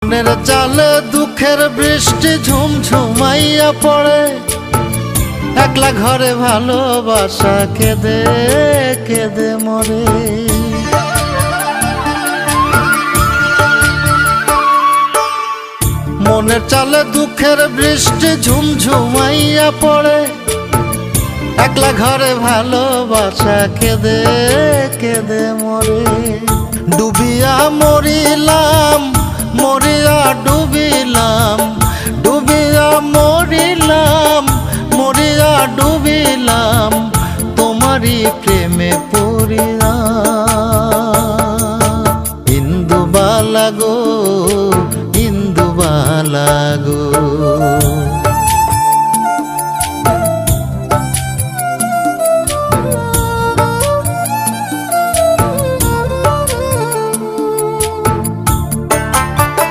মনের চালে দুঃখের বৃষ্টি ঝুমঝুমাইয়া পড়ে, একলা ঘরে ভালোবাসা কেঁদে কেঁদে মরে। মনের চালে দুঃখের বৃষ্টি ঝুমঝুমাইয়া পড়ে, একলা ঘরে ভালোবাসা কেঁদে কেঁদে মরে। ডুবিয়া মরিলাম মরিয়া ডুবিলাম, ডুবিয়া মরিলাম মরিয়া ডুবিলাম, তোমারই প্রেমে পড়িয়া। ইন্দুবালা গো ইন্দুবালা গো,